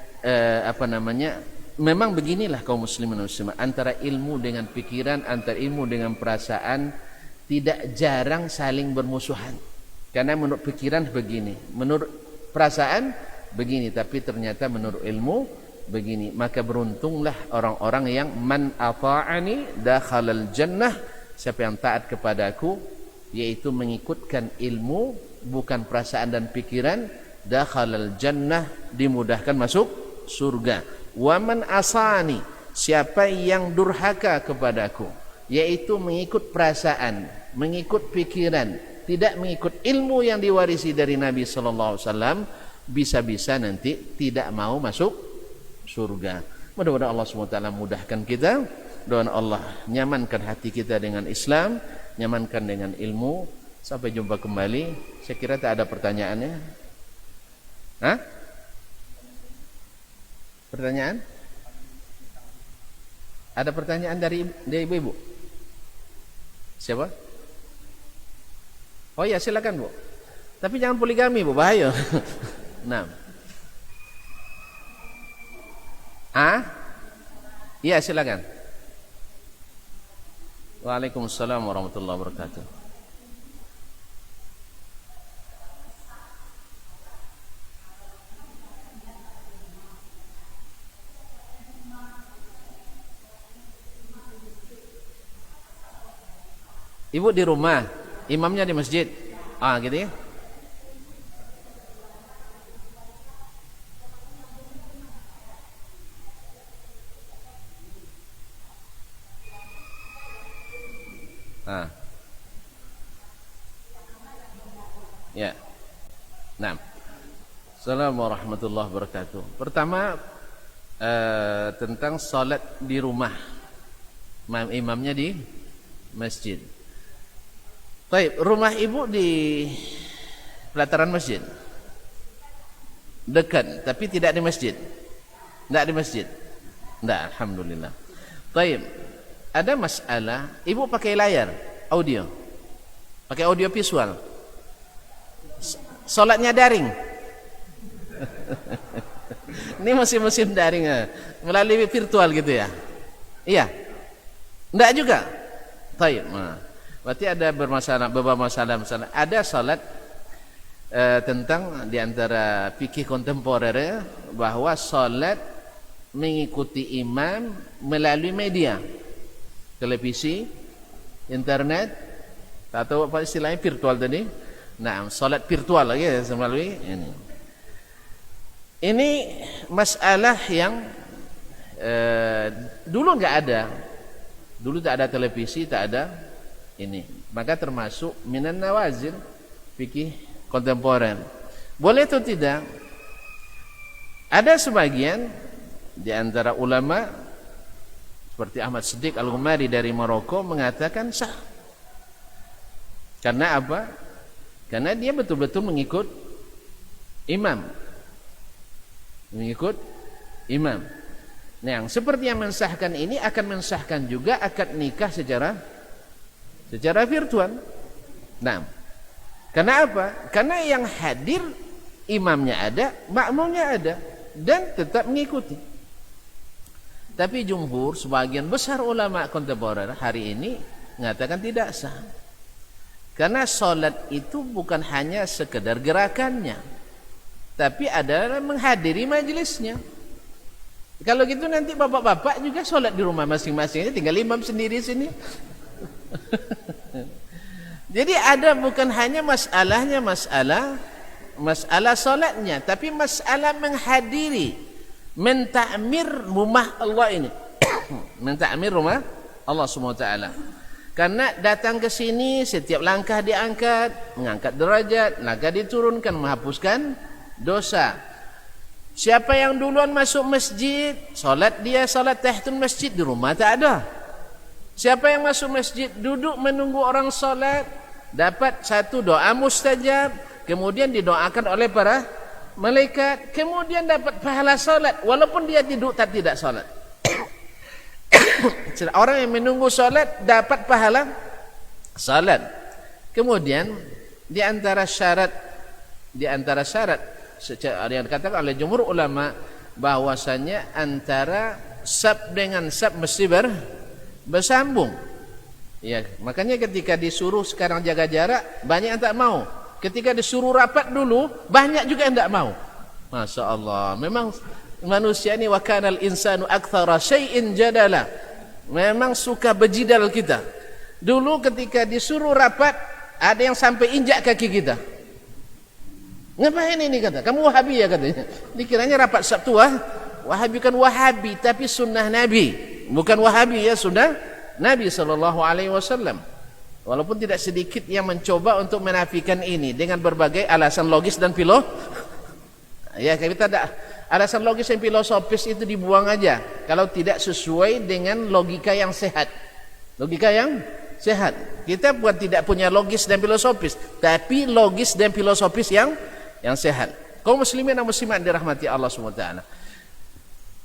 memang beginilah kaum muslimin dan muslimat, antara ilmu dengan pikiran, antara ilmu dengan perasaan tidak jarang saling bermusuhan. Karena menurut pikiran begini, menurut perasaan begini, tapi ternyata menurut ilmu begini. Maka beruntunglah orang-orang yang man ata'ani dakhalal jannah, siapa yang taat kepadaku, yaitu mengikutkan ilmu bukan perasaan dan pikiran, dakhalal jannah, dimudahkan masuk surga. Wa man asani, siapa yang durhaka kepadaku, yaitu mengikut perasaan, mengikut pikiran, tidak mengikut ilmu yang diwarisi dari Nabi sallallahu alaihi wasallam, bisa-bisa nanti tidak mau masuk surga. Mudah-mudahan Allah SWT mudahkan kita. Doa Allah nyamankan hati kita dengan Islam, nyamankan dengan ilmu. Sampai jumpa kembali. Saya kira tak ada pertanyaannya. Pertanyaan? Ada pertanyaan dari ibu-ibu? Siapa? Oh ya, silakan Bu. Tapi jangan poligami Bu, bahaya. Nah. Iya, silakan. Waalaikumsalam warahmatullahi wabarakatuh. Ibu di rumah, imamnya di masjid. Gitu ya. Ya. Nah. Assalamualaikum warahmatullahi wabarakatuh. Pertama tentang salat di rumah. Imamnya di masjid. Baik, rumah ibu di pelataran masjid. Dekat, tapi tidak di masjid. Tidak di masjid. Tidak, alhamdulillah. Baik. Ada masalah, ibu pakai layar audio. Pakai audio visual. Salatnya daring. Ini musim-musim daring melalui virtual gitu ya. Iya. Enggak juga. Baik. Berarti ada beberapa masalah. Ada salat tentang diantara fikih kontemporer bahwa salat mengikuti imam melalui media, televisi, internet, atau apa istilahnya virtual tadi. Nah, salat virtual lagi melalui ini. Ini masalah yang dulu enggak ada. Dulu tak ada televisi, tak ada ini. Maka termasuk minan nawazil fikih kontemporer. Boleh atau tidak? Ada sebagian di antara ulama seperti Ahmad Siddiq Al-Ghumari dari Maroko mengatakan sah. Karena apa? Karena dia betul-betul mengikut imam. Mengikut imam. Nah, yang seperti yang mensahkan ini akan mensahkan juga akad nikah secara virtual. Nah, karena apa? Karena yang hadir imamnya ada, makmumnya ada, dan tetap mengikuti. Tapi jumhur, sebagian besar ulama kontemporer hari ini mengatakan tidak sah. Karena solat itu bukan hanya sekedar gerakannya, tapi adalah menghadiri majelisnya. Kalau gitu nanti bapak-bapak juga solat di rumah masing-masing, tinggal imam sendiri sini. Jadi ada bukan hanya masalah solatnya, tapi masalah menghadiri, mentakmir rumah Allah ini. Mentakmir rumah Allah SWT. Karena datang ke sini setiap langkah diangkat, mengangkat derajat, langkah diturunkan, menghapuskan dosa. Siapa yang duluan masuk masjid, solat tahiyatul masjid, di rumah tak ada. Siapa yang masuk masjid, duduk menunggu orang solat, dapat satu doa mustajab, kemudian didoakan oleh para malaikat, kemudian dapat pahala solat walaupun dia tidak solat. Orang yang menunggu solat dapat pahala solat. Kemudian di antara syarat secara yang dikatakan oleh jumhur ulama bahwasanya antara sab dengan sab mesti bersambung. Ya, makanya ketika disuruh sekarang jaga jarak, banyak yang tak mau. Ketika disuruh rapat dulu, banyak juga yang tak mau. Masya Allah, memang manusia ini wa kanal insanu aktsara syai'in jadala. Memang suka berjidal kita. Dulu ketika disuruh rapat, ada yang sampai injak kaki kita. Ngapain ini kata? Kamu Wahabi ya katanya. Dikiranya rapat Sabtu Wahabi kan Wahabi, tapi sunnah Nabi. Bukan Wahabi ya, sunnah Nabi SAW. Walaupun tidak sedikit yang mencoba untuk menafikan ini dengan berbagai alasan logis dan ya kita ada alasan logis dan filosofis itu dibuang aja kalau tidak sesuai dengan logika yang sehat. Logika yang sehat. Kita bukan tidak punya logis dan filosofis, tapi logis dan filosofis yang sehat. Kaum muslimin dan muslimat dirahmati Allah SWT.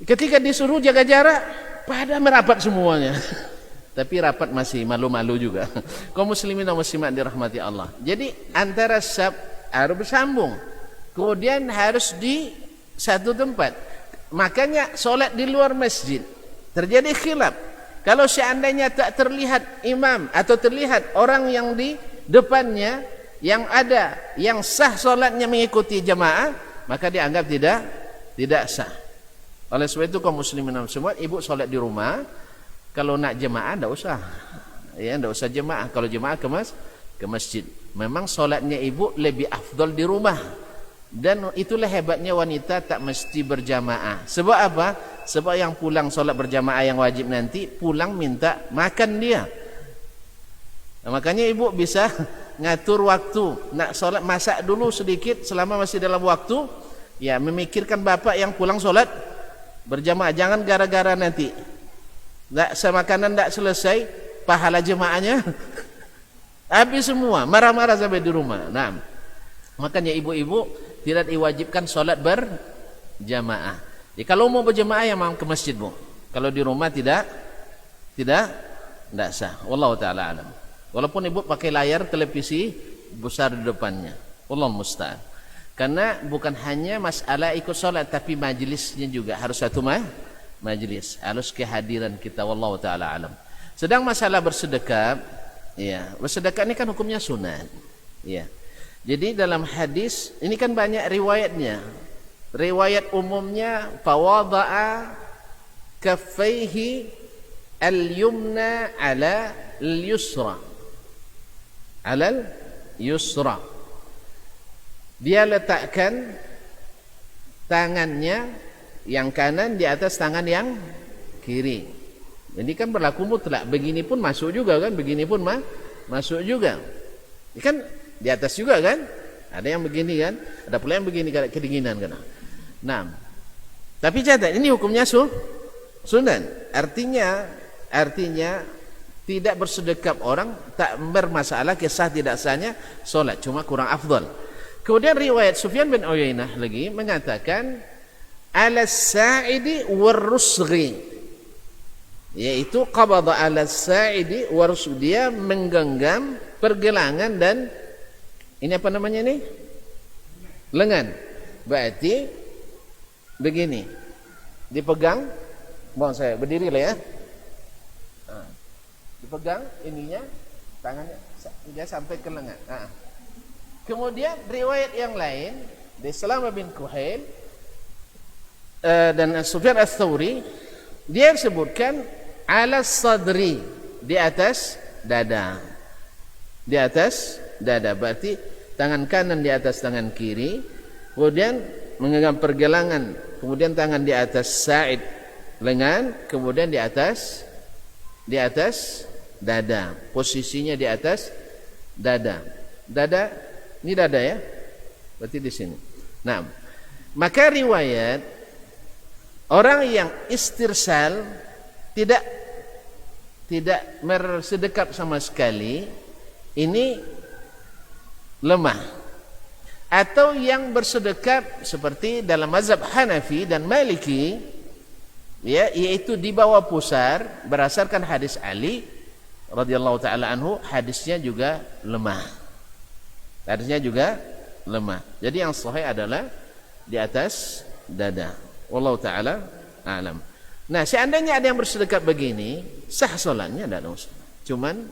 Ketika disuruh jaga jarak, pada merapat semuanya. Tapi rapat masih malu-malu juga. Kaum muslimin dan muslimat dirahmati Allah. Jadi antara sab harus bersambung. Kemudian harus di satu tempat. Makanya solat di luar masjid terjadi khilaf. Kalau seandainya tak terlihat imam atau terlihat orang yang di depannya yang ada yang sah solatnya mengikuti jamaah, maka dianggap tidak sah. Oleh sebab itu kaum muslimin dan muslimat, ibu solat di rumah. Kalau nak jemaah enggak usah. Ya, enggak usah jemaah. Kalau jemaah ke masjid. Memang solatnya ibu lebih afdal di rumah. Dan itulah hebatnya wanita tak mesti berjamaah. Sebab apa? Sebab yang pulang solat berjamaah yang wajib nanti pulang minta makan dia. Nah, makanya ibu bisa ngatur waktu. Nak solat masak dulu sedikit selama masih dalam waktu. Ya, memikirkan bapak yang pulang solat berjamaah. Jangan gara-gara nanti makanan tidak selesai, pahala jemaahnya habis semua, marah-marah sampai di rumah. Nah, makanya ibu-ibu tidak diwajibkan solat berjamaah. Jadi kalau mau berjamaah ya mau ke masjid, Bu. Kalau di rumah tidak sah. Wallahu taala alam. Walaupun ibu pakai layar televisi besar di depannya. Wallahu musta'an. Karena bukan hanya masalah ikut solat, tapi majelisnya juga harus satu majelis, harus kehadiran kita. Wallahu taala alam. Sedang masalah bersedekah, ya, bersedekah ini kan hukumnya sunat, ya. Jadi dalam hadis ini kan banyak riwayatnya. Riwayat umumnya fawada'a kaffaihi al-yumna ala al-yusra. Ala al-yusra. Dia letakkan tangannya yang kanan di atas tangan yang kiri. Ini kan berlaku mutlak. Begini pun masuk juga kan, begini pun masuk juga. Ini kan di atas juga kan? Ada yang begini kan? Ada pula yang begini kalau kedinginan kan. Nah, tapi catat ini hukumnya sunan. Artinya Tidak bersedekap orang tak bermasalah kisah tidak sahnya solat, cuma kurang afdal. Kemudian riwayat Sufyan bin Uyainah lagi mengatakan ala sa'idi warusghi, yaitu qabada ala sa'idi warusghi, dia menggenggam pergelangan dan ini apa namanya ini? Lengan. Berarti begini, dipegang, mohon saya berdiri lah ya, dipegang ininya, tangannya dia sampai ke lengan. Kemudian riwayat yang lain di Salamah bin Kuhail dan Sufyan Ats-Tsauri, dia sebutkan ala sadri, di atas dada, di atas dada, berarti tangan kanan di atas tangan kiri, kemudian menggenggam pergelangan, kemudian tangan di atas sa'id lengan, kemudian di atas dada, posisinya di atas dada. Dada ini dada ya, berarti di sini. Nah, maka riwayat orang yang istirsal tidak bersedekap sama sekali ini lemah. Atau yang bersedekap seperti dalam mazhab Hanafi dan Maliki, ya, yaitu di bawah pusar berdasarkan hadis Ali radhiyallahu taala anhu, hadisnya juga lemah. Hadisnya juga lemah. Jadi yang sahih adalah di atas dada. Wallahu taala a'lam. Nah, seandainya ada yang bersedekap begini, sah salatnya, tidak ada masalah. Cuman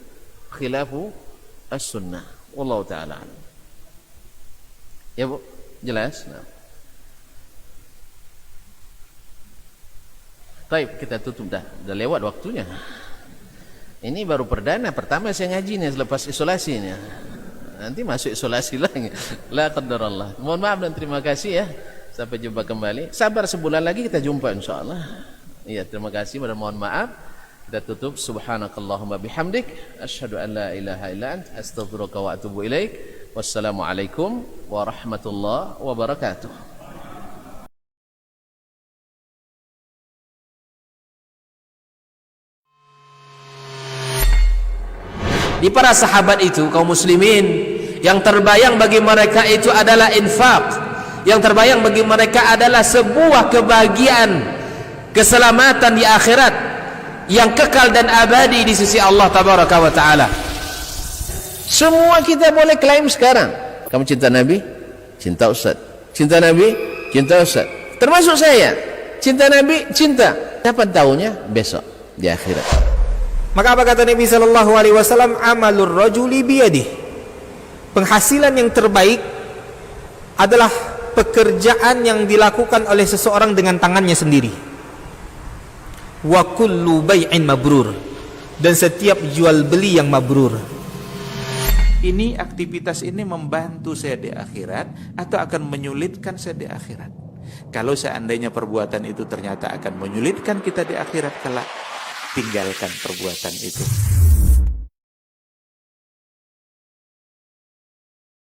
khilafu as-sunnah. Wallahu taala a'lam. Ya Bu, jelas? Nah. Baik, kita tutup dah. Udah lewat waktunya. Ini baru perdana, pertama saya ngaji nih selepas isolasi nih. Nanti masuk isolasi lagi. La qadarallah. Mohon maaf dan terima kasih ya. Sampai jumpa kembali. Sabar sebulan lagi kita jumpa insyaallah. Iya, terima kasih dan mohon maaf. Kita tutup. Subhanakallahumma bihamdik, asyhadu an la ilaha illa ant, astaghfiruka wa atubu ilaik. Wassalamualaikum warahmatullahi wabarakatuh. Di para sahabat itu, kaum muslimin, yang terbayang bagi mereka itu adalah infak, yang terbayang bagi mereka adalah sebuah kebahagiaan, keselamatan di akhirat yang kekal dan abadi di sisi Allah tabaraka wa taala. Semua kita boleh klaim sekarang. Kamu cinta Nabi? Cinta Ustaz. Cinta Nabi? Cinta Ustaz. Termasuk saya. Cinta Nabi? Cinta. Kapan tahunya? Besok di akhirat. Maka apa kata Nabi sallallahu alaihi wasallam? Amalur rajuli biyadihi. Penghasilan yang terbaik adalah pekerjaan yang dilakukan oleh seseorang dengan tangannya sendiri. Wa kullu bai'in mabrur. Dan setiap jual beli yang mabrur. Ini aktivitas ini membantu saya di akhirat atau akan menyulitkan saya di akhirat? Kalau seandainya perbuatan itu ternyata akan menyulitkan kita di akhirat kelak, tinggalkan perbuatan itu.